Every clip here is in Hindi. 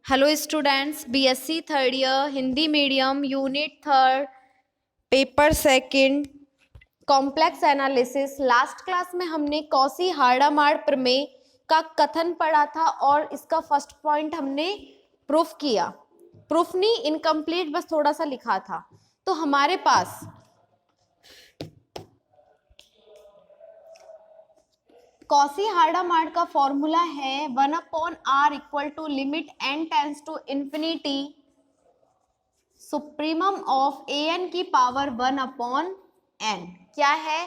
Hello students, BSc third year Hindi medium unit third paper second complex analysis. Last class में हमने कॉची हार्डामार्ड प्रमेय का कथन पढ़ा था और इसका फर्स्ट पॉइंट हमने प्रूफ किया। प्रूफ नहीं, इनकम्प्लीट, बस थोड़ा सा लिखा था। तो हमारे पास कॉची हार्डामार्ड का फॉर्मूला है 1/r equal to limit n tends to infinity supremum of an की पावर 1/n। क्या है?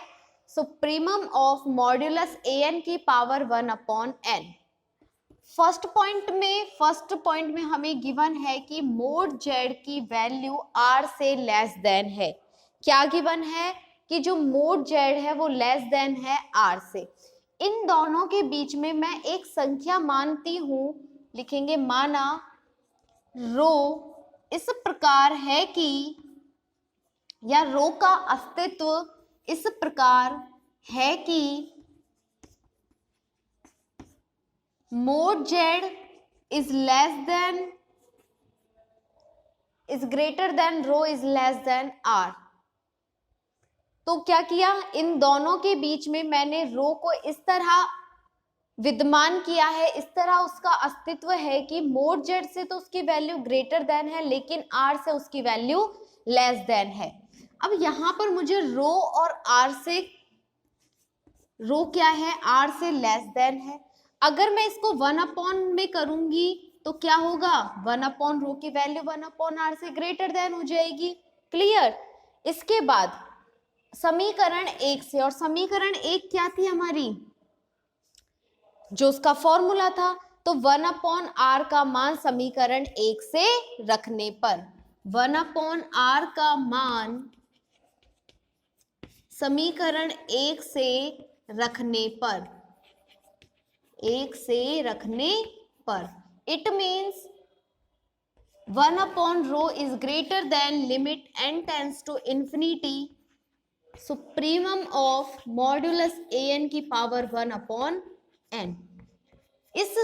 सुप्रीमम ऑफ मॉड्यूलस an की पावर 1/n। फर्स्ट पॉइंट में हमें गिवन है कि मोड z की वैल्यू r से लेस देन है। क्या गिवन है? कि जो मोड z है वो लेस देन है r से। इन दोनों के बीच में मैं एक संख्या मानती हूं, लिखेंगे माना रो इस प्रकार है कि, या रो का अस्तित्व इस प्रकार है कि mod z is greater than rho is less than r। तो क्या किया? इन दोनों के बीच में मैंने रो को इस तरह विद्यमान किया है, इस तरह उसका अस्तित्व है कि मोड z से तो उसकी वैल्यू ग्रेटर देन है, लेकिन r से उसकी वैल्यू लेस देन है। अब यहां पर मुझे रो और r से, रो क्या है? r से लेस देन है। अगर मैं इसको 1/n में करूंगी तो क्या होगा? 1/, रो की वैल्यू 1/r से ग्रेटर देन हो जाएगी। क्लियर? इसके बाद समीकरण 1 से, और समीकरण 1 क्या थी हमारी? जो उसका फॉर्मूला था। तो 1/r का मान समीकरण 1 से रखने पर, 1/r का मान समीकरण 1 से रखने पर, इट मीन्स 1/रो is greater than limit n tends to infinity supremum of modulus an की पावर 1/n। इस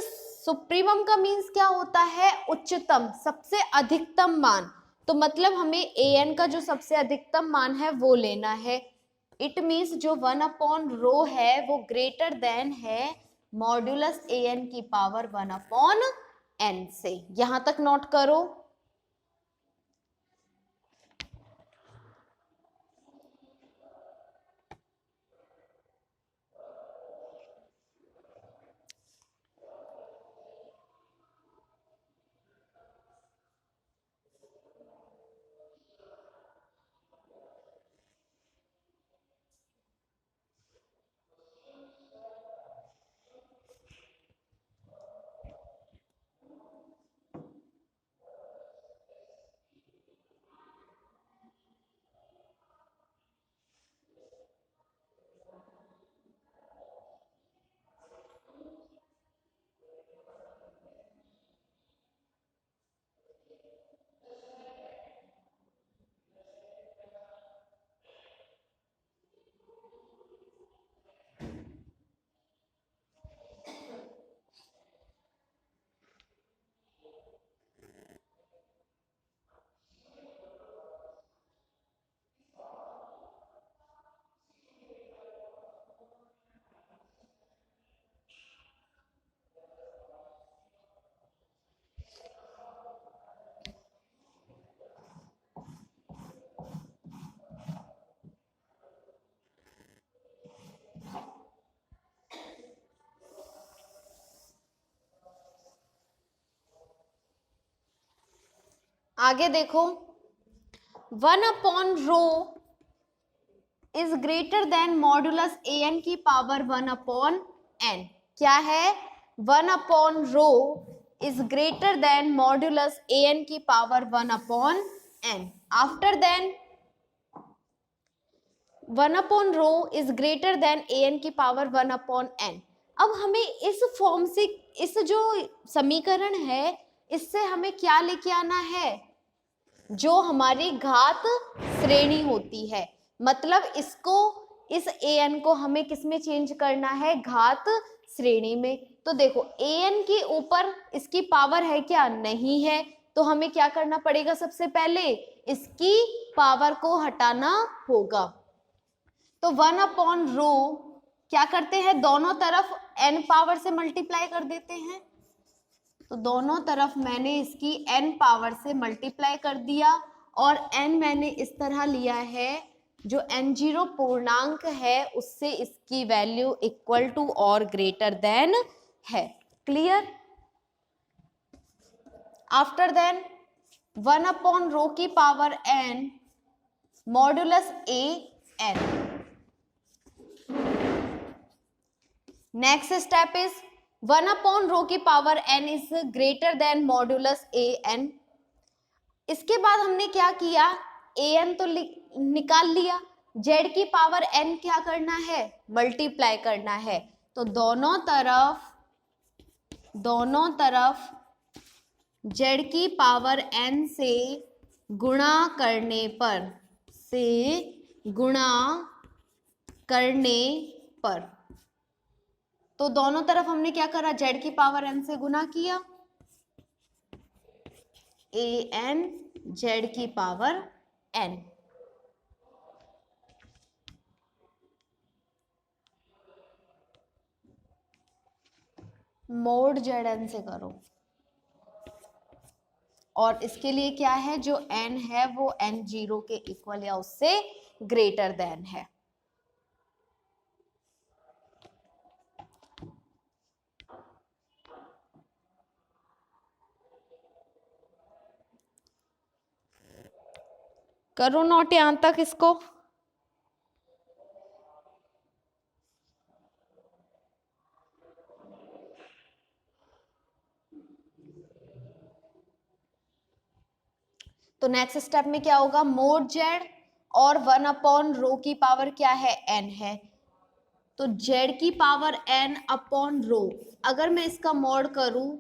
सुप्रीमम का मीन्स क्या होता है? उच्चतम, सबसे अधिकतम मान। तो मतलब हमें an का जो सबसे अधिकतम मान है वो लेना है। इट मीन्स जो 1/रो है वो ग्रेटर देन है मॉड्यूलस an की पावर 1/n से। यहां तक नोट करो। आगे देखो, 1/रो is greater than modulus an की पावर 1/n। क्या है? 1/रो is greater than modulus an की पावर 1/n। आफ्टर देन 1/रो इज ग्रेटर देन an की पावर 1/n। अब हमें इस फॉर्म से, इस जो समीकरण है, इससे हमें क्या लेके आना है? जो हमारी घात श्रेणी होती है। मतलब इसको, इस an को हमें किस में चेंज करना है? घात श्रेणी में। तो देखो an के ऊपर इसकी पावर है क्या, नहीं है, तो हमें क्या करना पड़ेगा, सबसे पहले इसकी पावर को हटाना होगा। तो 1/रो क्या करते हैं, दोनों तरफ n पावर से मल्टीप्लाई कर देते हैं। तो दोनों तरफ मैंने इसकी n पावर से मल्टीप्लाई कर दिया और n मैंने इस तरह लिया है, जो n0 पूर्णांक है उससे इसकी वैल्यू इक्वल टू और ग्रेटर देन है। क्लियर? आफ्टर देन 1/रो की power n modulus an। Next step is 1/रो की power n is greater than modulus an। इसके बाद हमने क्या किया, an तो निकाल लिया, z की पावर n क्या करना है, मल्टीप्लाई करना है। तो दोनों तरफ z की पावर n से गुणा करने पर तो दोनों तरफ हमने क्या करा, z की पावर n से गुणा किया, an z की पावर n। मोड zn से करो, और इसके लिए क्या है, जो n है वो n0 के इक्वल या उससे ग्रेटर देन है। करो नोट यहां तक इसको। तो नेक्स्ट स्टेप में क्या होगा, मोड z और 1/रो की पावर क्या है, n है। तो z की पावर n/रो, अगर मैं इसका मोड करूं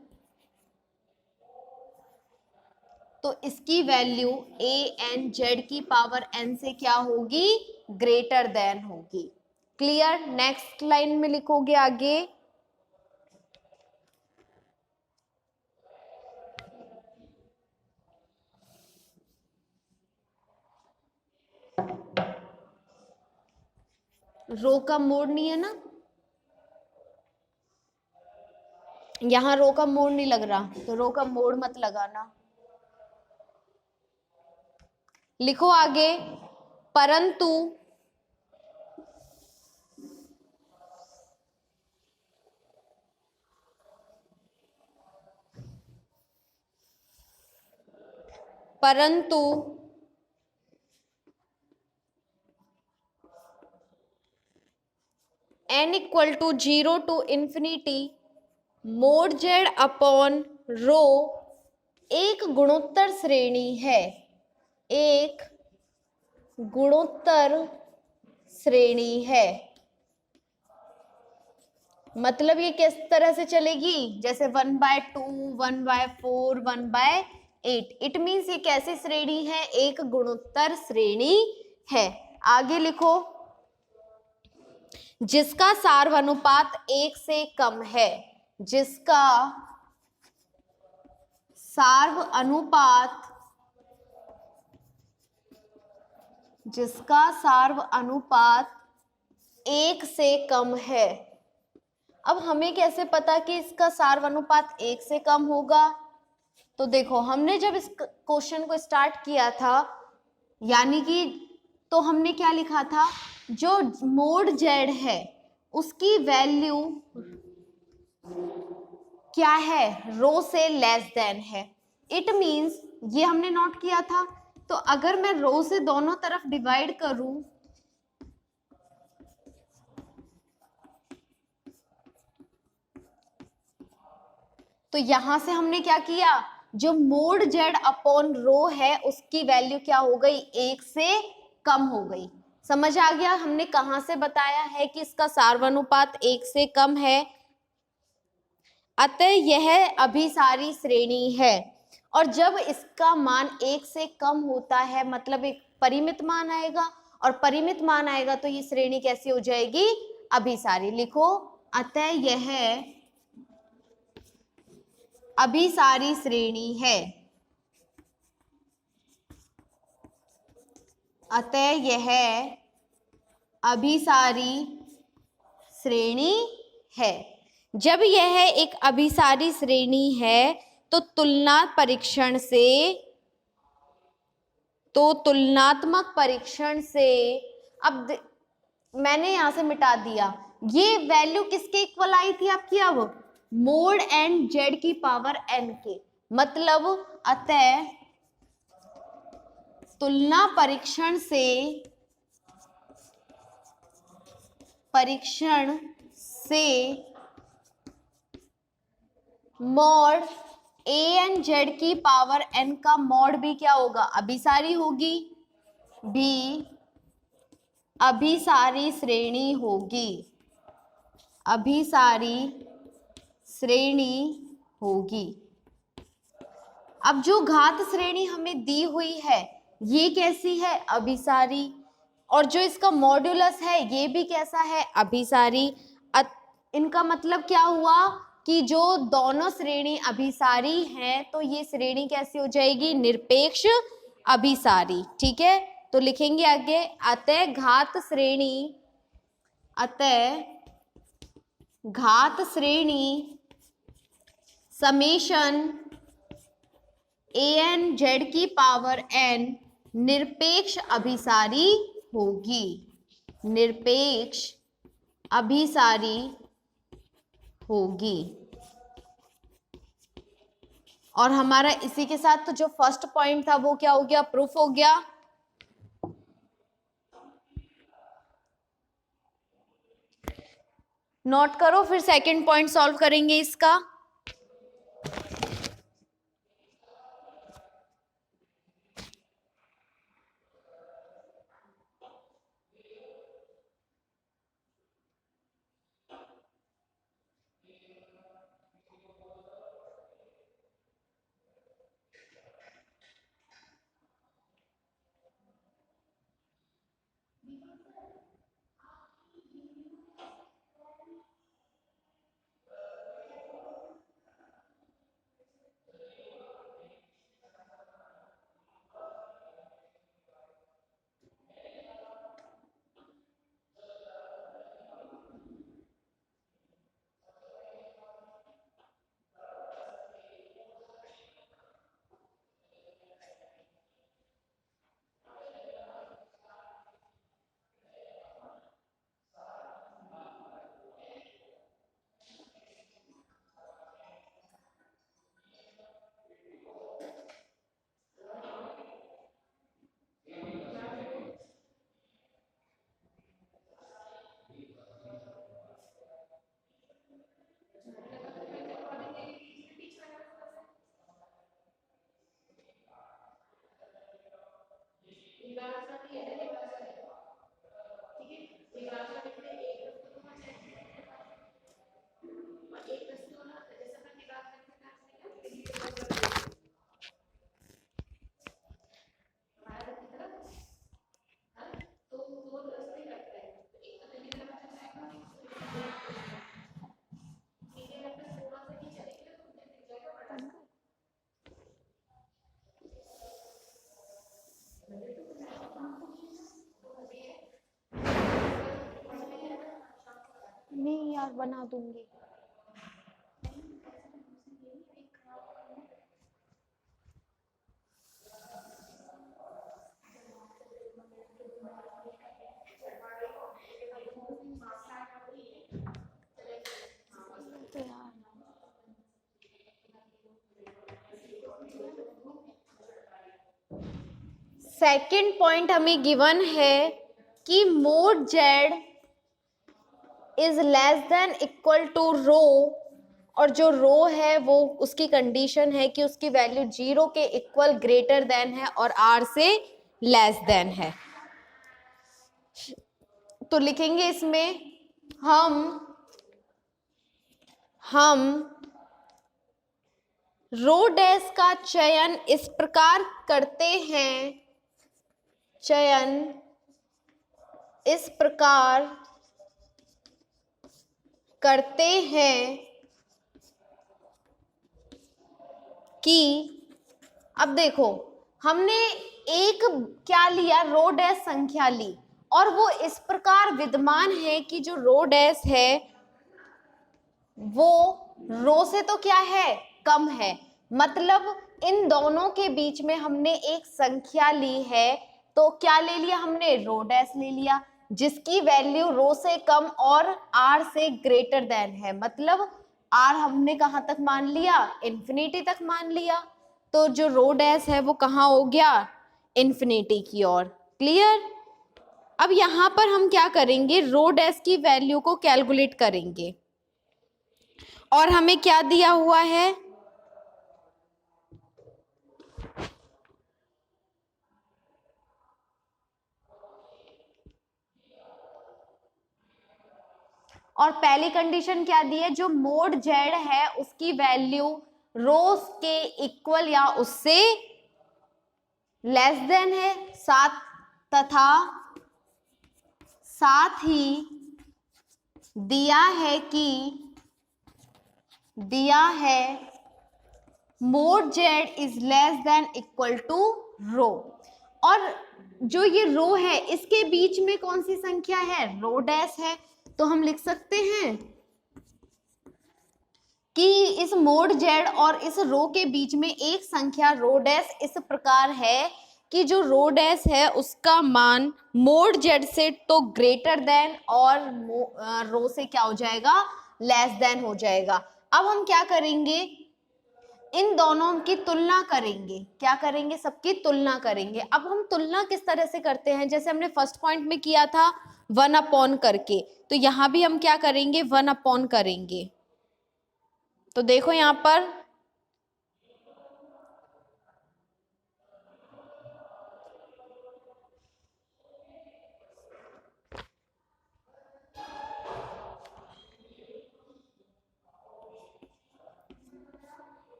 तो इसकी वैल्यू an z की पावर n से क्या होगी, ग्रेटर देन होगी। क्लियर? नेक्स्ट लाइन में लिखोगे आगे, रो का मोड नहीं है ना, यहां रो का मोड नहीं लग रहा, तो रो का मोड मत लगाना। लिखो आगे, परंतु n equal to 0 to infinity mod z upon rho एक गुणोत्तर श्रेणी है, एक गुणोत्तर श्रेणी है। मतलब ये किस तरह से चलेगी, जैसे 1/2, 1/4, 1/8। इट मीन्स ये कैसी श्रेणी है, एक गुणोत्तर श्रेणी है। आगे लिखो, जिसका सार्वनुपात 1 से कम है, जिसका सार्वनुपात 1 से कम है। अब हमें कैसे पता कि इसका सार्वनुपात 1 से कम होगा? तो देखो, हमने जब इस क्वेश्चन को स्टार्ट किया था, यानी कि तो हमने क्या लिखा था, जो मोड z है उसकी वैल्यू क्या है, रो से लेस देन है। इट मीन्स ये हमने नोट किया था। तो अगर मैं रो से दोनों तरफ डिवाइड करूं तो यहां से हमने क्या किया, जो मोड z अपॉन रो है उसकी वैल्यू क्या हो गई, 1 से कम हो गई। समझ आ गया हमने कहां से बताया है कि इसका सार्वनुपात 1 से कम है। अतः यह अभिसारी श्रेणी है, और जब इसका मान 1 से कम होता है मतलब एक परिमित मान आएगा, और परिमित मान आएगा तो ये श्रेणी कैसी हो जाएगी, अभिसारी। लिखो, अतः यह अभिसारी श्रेणी है। अतः यह अभिसारी श्रेणी है। जब यह एक अभिसारी श्रेणी है तो तुलनात्मक परीक्षण से अब मैंने यहां से मिटा दिया, ये वैल्यू किसके इक्वल आई थी आपकी, अब मोड एंड जेड की पावर एन के, मतलब अतः तुलना परीक्षण से मॉड ए एन जेड की पावर एन का मॉड भी क्या होगा, अभिसारी होगी, भी अभिसारी श्रेणी होगी, अभिसारी श्रेणी होगी। अब जो घात श्रेणी हमें दी हुई है ये कैसी है, अभिसारी, और जो इसका मॉड्यूलस है ये भी कैसा है, अभिसारी। इनका मतलब क्या हुआ कि जो दोनों श्रेणी अभिसारी हैं तो ये श्रेणी कैसी हो जाएगी, निरपेक्ष अभिसारी। ठीक है, तो लिखेंगे आगे, अतः घात श्रेणी समेशन ए एन जेड की पावर एन निरपेक्ष अभिसारी होगी, निरपेक्ष अभिसारी होगी। और हमारा इसी के साथ तो जो फर्स्ट पॉइंट था वो क्या हो गया, प्रूफ हो गया। नोट करो, फिर सेकंड पॉइंट सॉल्व करेंगे इसका। नहीं यार, बना दूंगी। तो यार सेकंड पॉइंट हमें गिवन है कि mod Z is less than equal to rho, और जो रो है वो उसकी कंडीशन है कि उसकी वैल्यू 0 के इक्वल, ग्रेटर देन है और r से लेस देन है। तो लिखेंगे इसमें हम रो डैश का चयन इस प्रकार करते हैं, कि अब देखो हमने एक क्या लिया, रो डैश संख्या ली और वो इस प्रकार विद्यमान है कि जो रो डैश है वो रो से तो क्या है, कम है। मतलब इन दोनों के बीच में हमने एक संख्या ली है, तो क्या ले लिया हमने, रो डैश ले लिया, जिसकी वैल्यू रो से कम और आर से ग्रेटर देन है। मतलब आर हमने कहां तक मान लिया, इन्फिनिटी तक मान लिया, तो जो रो डैश है वो कहां हो गया, इन्फिनिटी की ओर। क्लियर। अब यहां पर हम क्या करेंगे, रो डैश की वैल्यू को कैलकुलेट करेंगे और हमें क्या दिया हुआ है, और पहली कंडीशन क्या दी है, जो मोड जेड है उसकी वैल्यू रोज के इक्वल या उससे लेस देन है, तथा साथ ही दिया है mod Z is less than equal to rho. और जो ये रो है इसके बीच में कौन सी संख्या है, रो डैश है। तो हम लिख सकते हैं कि इस मोड जेड और इस रो के बीच में एक संख्या रो डैश इस प्रकार है कि जो रो डैश है उसका मान मोड जेड से तो ग्रेटर देन और रो से क्या हो जाएगा, लेस देन हो जाएगा। अब हम क्या करेंगे, इन दोनों की तुलना करेंगे। क्या करेंगे, सबकी तुलना करेंगे। अब हम तुलना किस तरह से करते हैं, जैसे हमने फर्स्ट पॉइंट में किया था 1 अपॉन करके, तो यहां भी हम क्या करेंगे, 1 अपॉन करेंगे। तो देखो यहां पर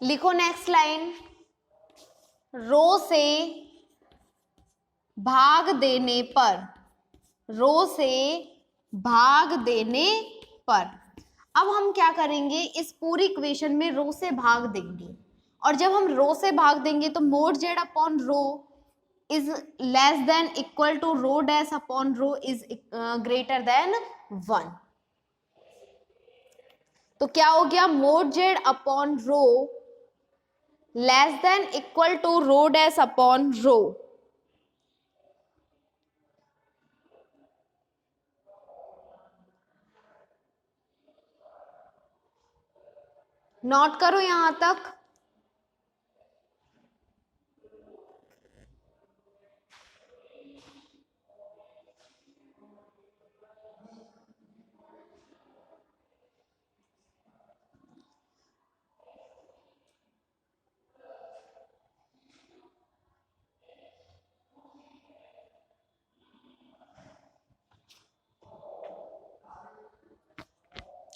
लिखो नेक्स्ट लाइन, रो से भाग देने पर, रो से भाग देने पर। अब हम क्या करेंगे, इस पूरी इक्वेशन में रो से भाग देंगे, और जब हम रो से भाग देंगे तो mod Z upon rho is less than equal to rho dash upon rho is greater than 1। तो क्या हो गया, mod Z upon rho less than equal to rho dash upon rho. Note करो यहां तक।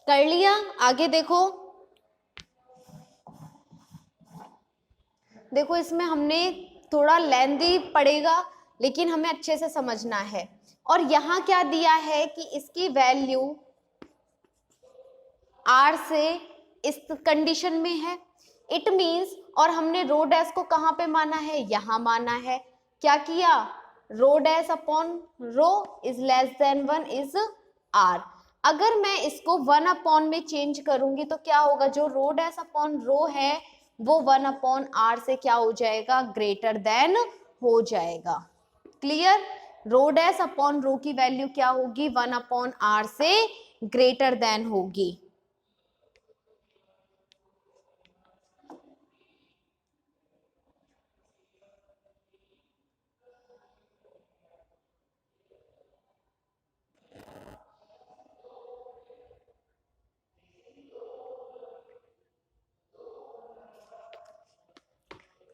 कर लिया, आगे देखो। देखो इसमें हमने थोड़ा लेंदी पड़ेगा लेकिन हमें अच्छे से समझना है। और यहां क्या दिया है कि इसकी वैल्यू आर से इस कंडीशन में है, इट मींस, और हमने रो डैश को कहां पे माना है, यहां माना है। क्या किया, rho dash upon rho is less than 1 is R. अगर मैं इसको 1 अपॉन में चेंज करूंगी तो क्या होगा, जो रो डैश अपॉन रो है वो 1 अपॉन आर से क्या हो जाएगा, ग्रेटर देन हो जाएगा। Clear. Rho dash upon rho की वैल्यू क्या होगी, 1 अपॉन आर से ग्रेटर देन होगी।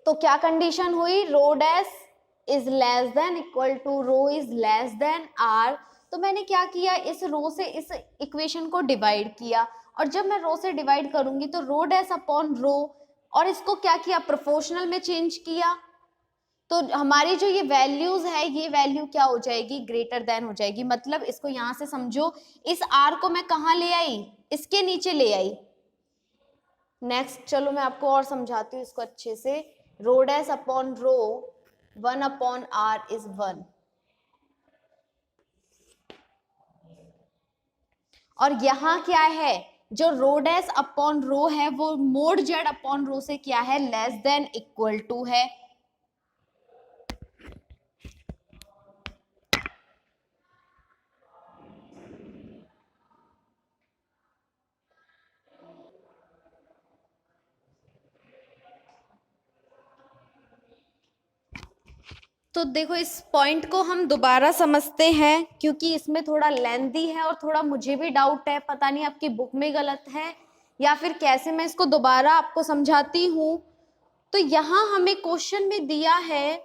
तो क्या कंडीशन हुई, rho dash is less than equal to rho is less than R. तो मैंने क्या किया, इस रो से इस इक्वेशन को डिवाइड किया, और जब मैं रो से डिवाइड करूंगी तो रो डैश अपॉन रो, और इसको क्या किया, प्रोपोर्शनल में चेंज किया। तो हमारी जो ये वैल्यूज है, ये वैल्यू क्या हो जाएगी, ग्रेटर देन हो जाएगी। मतलब इसको यहां से समझो, इस r को मैं कहां ले आई, इसके नीचे ले आई। नेक्स्ट चलो मैं आपको और समझाती हूँ इसको अच्छे से। रो dash upon row 1 upon r is 1, और यहां क्या है, जो रो डैश अपॉन रो है वो मोड जेड अपॉन रो से क्या है, लेस देन इक्वल टू है। तो देखो इस पॉइंट को हम दोबारा समझते हैं, क्योंकि इसमें थोड़ा लेंथी है और थोड़ा मुझे भी डाउट है, पता नहीं आपकी बुक में गलत है या फिर कैसे। मैं इसको दोबारा आपको समझाती हूँ। तो यहाँ हमें क्वेश्चन में दिया है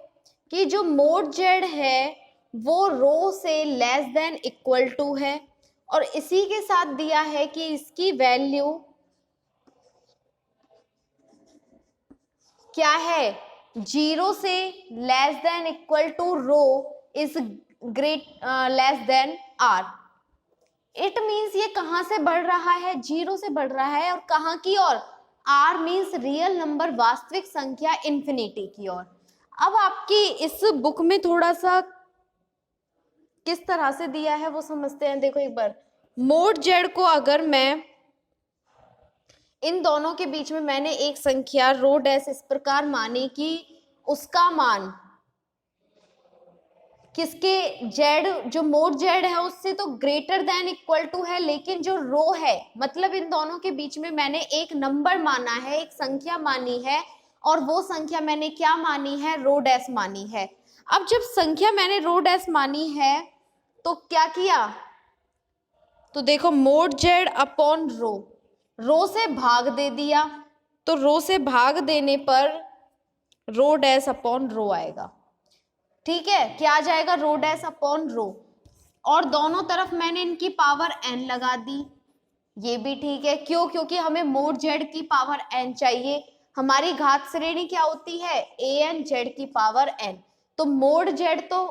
कि जो मोड जेड है वो रो से लेस देन इक्वल टू है, और इसी के साथ दिया है कि इसकी वैल्यू क्या है, 0 से less than equal to rho is great less than r। It means ये कहां से बढ़ रहा है, 0 से बढ़ रहा है, और कहां की ओर, r मीन्स रियल नंबर, वास्तविक संख्या, इंफिनिटी की ओर। अब आपकी इस बुक में थोड़ा सा किस तरह से दिया है वो समझते हैं। देखो एक बार, मोड जेड को अगर मैं इन दोनों के बीच में मैंने एक संख्या रो डैश इस प्रकार मानी कि उसका मान किसके, जेड, जो मोड जेड है उससे तो ग्रेटर देन इक्वल टू है, लेकिन जो रो है, मतलब इन दोनों के बीच में मैंने एक नंबर माना है, एक संख्या मानी है, और वो संख्या मैंने क्या मानी है, रो डैश मानी है। अब जब संख्या मैंने रो डैश मानी है तो क्या किया, तो देखो मोड जेड अपॉन रो, रो से भाग दे दिया, तो रो से भाग देने पर रो डैश अपॉन रो आएगा। ठीक है, क्या आ जाएगा, रो डैश अपॉन रो, और दोनों तरफ मैंने इनकी पावर n लगा दी, ये भी ठीक है। क्यों, क्योंकि हमें मोड जेड की पावर n चाहिए। हमारी घात श्रेणी क्या होती है, an जेड की पावर n। तो मोड जेड तो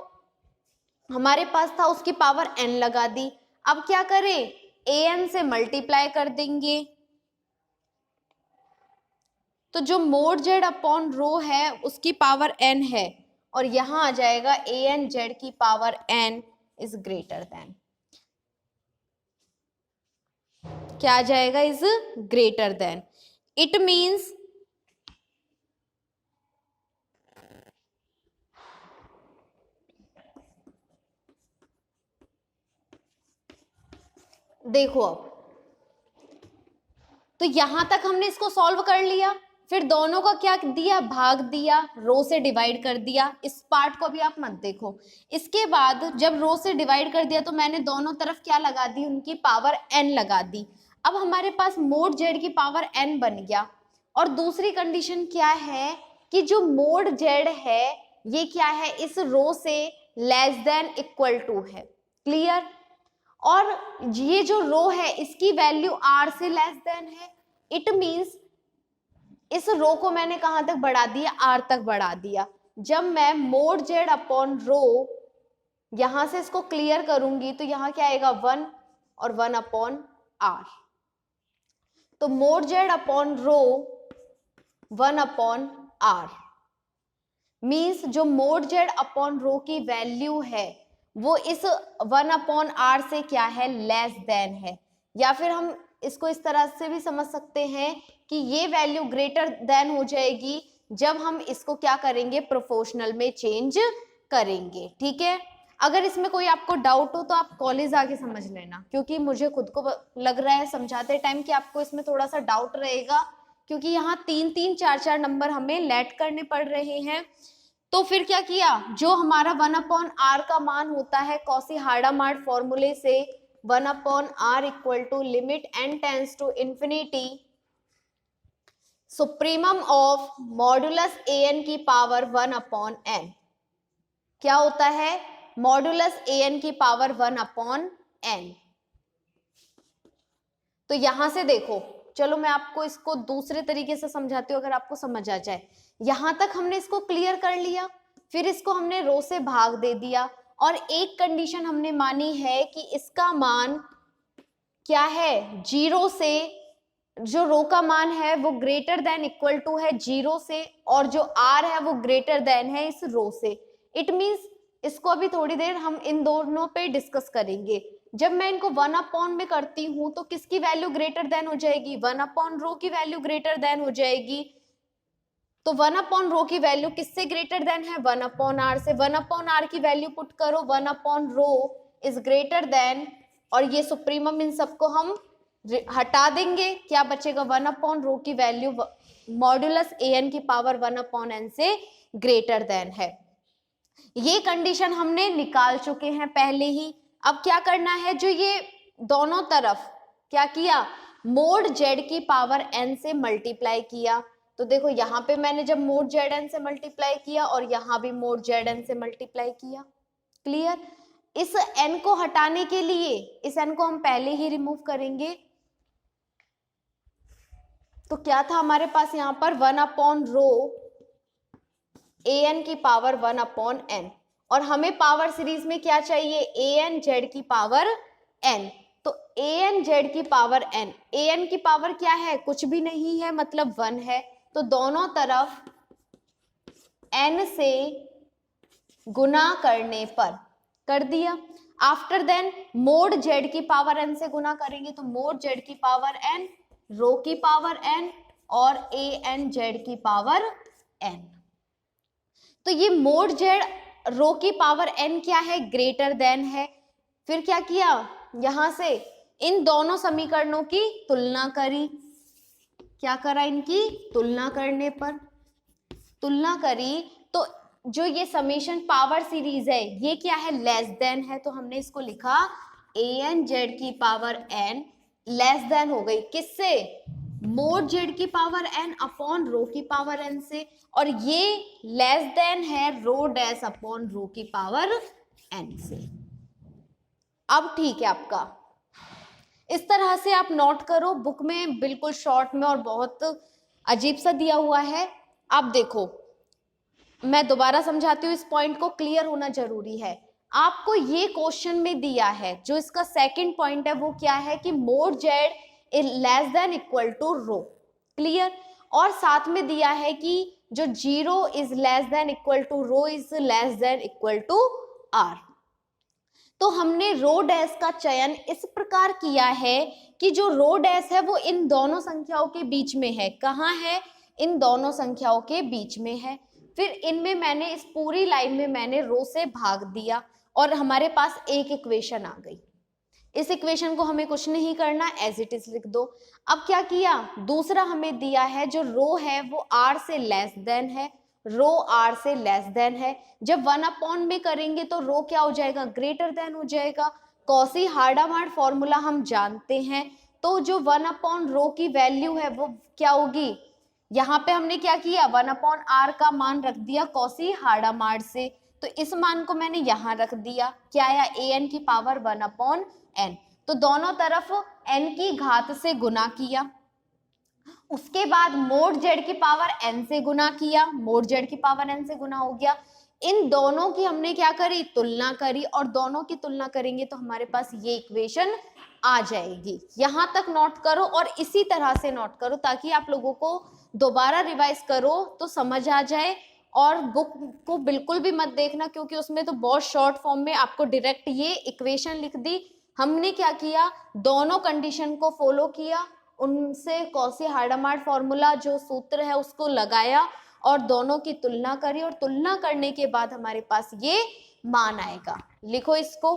हमारे पास था, उसकी पावर n लगा दी। अब क्या करें, an से मल्टीप्लाई कर देंगे, तो जो मोड जेड अपॉन रो है उसकी पावर n है, और यहां आ जाएगा an जेड की power n is greater then, क्या आ जाएगा, is greater then. It means देखो अब, तो यहां तक हमने इसको सॉल्व कर लिया, फिर दोनों का क्या दिया, भाग दिया, रो से डिवाइड कर दिया। इस पार्ट को भी आप मत देखो। इसके बाद जब रो से डिवाइड कर दिया तो मैंने दोनों तरफ क्या लगा दी, उनकी पावर n लगा दी। अब हमारे पास मोड जेड की पावर n बन गया, और दूसरी कंडीशन क्या है कि जो मोड जेड है ये क्या है, इस रो से लेस देन इक्वल टू है। क्लियर, और ये जो रो है इसकी वैल्यू r से लेस देन है। इट मींस इस रो को मैंने कहां तक बढ़ा दिया, r तक बढ़ा दिया। जब मैं मोड जेड अपॉन रो यहां से इसको क्लियर करूंगी तो यहां क्या आएगा, 1 और 1 अपॉन r। तो मोड जेड अपॉन रो 1 अपॉन r मीन्स जो मोड जेड अपॉन रो की वैल्यू है वो इस 1 अपॉन r से क्या है, लेस देन है। या फिर हम इसको इस तरह से भी समझ सकते हैं कि ये वैल्यू ग्रेटर देन हो जाएगी जब हम इसको क्या करेंगे, प्रोपोर्शनल में चेंज करेंगे। ठीक है, अगर इसमें कोई आपको डाउट हो तो आप कॉलेज आके समझ लेना, क्योंकि मुझे खुद को लग रहा है समझाते टाइम कि आपको इसमें थोड़ा सा डाउट रहेगा, क्योंकि यहाँ 3-3, 4-4 नंबर हमें लेट करने पड़ रहे हैं। तो फिर क्या किया, जो हमारा 1 अपॉन r का मान होता है कॉसी हार्डामार्ट फॉर्मूले से, 1 upon r equal to limit n tends to infinity supremum of modulus an की पावर 1 अपॉन n, क्या होता है, मॉडुलस an की पावर 1 अपॉन n। तो यहां से देखो, चलो मैं आपको इसको दूसरे तरीके से समझाती हूँ अगर आपको समझ आ जाए। यहां तक हमने इसको क्लियर कर लिया, फिर इसको हमने रो से भाग दे दिया और एक कंडीशन हमने मानी है कि इसका मान क्या है, 0 से, जो रो का मान है वो ग्रेटर देन इक्वल टू है 0 से, और जो r है वो ग्रेटर देन है इस रो से। इट मीन्स इसको अभी थोड़ी देर हम इन दोनों पे डिस्कस करेंगे। जब मैं इनको 1 अपॉन में करती हूं तो किसकी वैल्यू ग्रेटर देन हो जाएगी, 1 अपॉन रो की वैल्यू ग्रेटर देन हो जाएगी। तो 1 अपॉन रो की वैल्यू किससे ग्रेटर देन है, 1 अपॉन आर से। 1 अपॉन आर की वैल्यू पुट करो, 1 upon rho is greater then, और ये सुप्रीमम इन सबको हम हटा देंगे, क्या बचेगा, 1 अपॉन रो की वैल्यू मॉड्यूलस an की पावर 1 अपॉन n से ग्रेटर देन है। ये कंडीशन हमने निकाल चुके हैं पहले ही। अब क्या करना है, जो ये दोनों तरफ क्या किया, मोड z की पावर n से मल्टीप्लाई किया। तो देखो यहाँ पे मैंने जब मोड zn से मल्टीप्लाई किया और यहाँ भी मोड zn से मल्टीप्लाई किया। क्लियर। इस n को हटाने के लिए इस n को हम पहले ही रिमूव करेंगे। तो क्या था हमारे पास यहाँ पर 1 अपॉन रो an की पावर 1 अपॉन n, और हमें पावर सीरीज में क्या चाहिए, an z की पावर n। तो an z की पावर n, an की पावर क्या है, कुछ भी नहीं है, मतलब 1 है। तो दोनों तरफ n से गुना करने पर कर दिया। आफ्टर देन मोड z की पावर n से गुना करेंगे तो मोड z की पावर n, रो की पावर n और an z की पावर n। तो ये मोड z रो की पावर n क्या है, ग्रेटर देन है। फिर क्या किया, यहां से इन दोनों समीकरणों की तुलना करी। क्या करा, इनकी तुलना करने पर तुलना करी तो जो ये समेशन पावर सीरीज है ये क्या है, लेस देन है। तो हमने इसको लिखा an z की पावर n लेस देन हो गई किससे, मोड z की पावर n अपॉन रो की पावर n से, और ये लेस देन है रो डैश अपॉन रो की पावर n से। अब ठीक है आपका, इस तरह से आप नोट करो, बुक में बिल्कुल शॉर्ट में और बहुत अजीब सा दिया हुआ है। आप देखो, मैं दोबारा समझाती हूँ, इस पॉइंट को क्लियर होना जरूरी है। आपको ये क्वेश्चन में दिया है, जो इसका सेकंड पॉइंट है वो क्या है कि mod z is less than equal to rho. Clear. और साथ में दिया है कि जो 0 is less than equal to rho is less than equal to r। तो हमने रो डैश का चयन इस प्रकार किया है कि जो रो डैश है वो इन दोनों संख्याओं के बीच में है। कहाँ है, इन दोनों संख्याओं के बीच में है। फिर इनमें मैंने इस पूरी लाइन में मैंने रो से भाग दिया और हमारे पास एक इक्वेशन आ गई। इस इक्वेशन को हमें कुछ नहीं करना, एज इट इज लिख दो। अब क्या किया, दूसरा हमें दिया है जो रो है वो r से लेस देन है, रो r से लेस देन है। जब 1 अपॉन में करेंगे तो रो क्या हो जाएगा, ग्रेटर देन हो जाएगा। कॉसी हार्डामार्ट फॉर्मूला हम जानते हैं, तो जो 1 अपॉन रो की वैल्यू है वो क्या होगी, यहाँ पे हमने क्या किया, 1 अपॉन r का मान रख दिया कॉसी हार्डामार्ट से, तो इस मान को मैंने यहाँ रख दिया। क्या आया, an की पावर 1 अपॉन n। तो दोनों तरफ n की घात से गुना किया, उसके बाद मोड z की पावर n से गुना किया, मोड z की पावर n से गुना हो गया। इन दोनों की हमने क्या करी, तुलना करी, और दोनों की तुलना करेंगे तो हमारे पास ये इक्वेशन आ जाएगी। यहां तक नोट करो और इसी तरह से नोट करो ताकि आप लोगों को दोबारा रिवाइज करो तो समझ आ जाए। और बुक को बिल्कुल भी मत देखना क्योंकि उसमें तो बहुत शॉर्ट फॉर्म में आपको डायरेक्ट ये इक्वेशन लिख दी। हमने क्या किया, दोनों कंडीशन को फॉलो किया, उनसे कॉसी हार्डामार्ट फॉर्मूला जो सूत्र है उसको लगाया और दोनों की तुलना करी, और तुलना करने के बाद हमारे पास ये मान आएगा। लिखो इसको।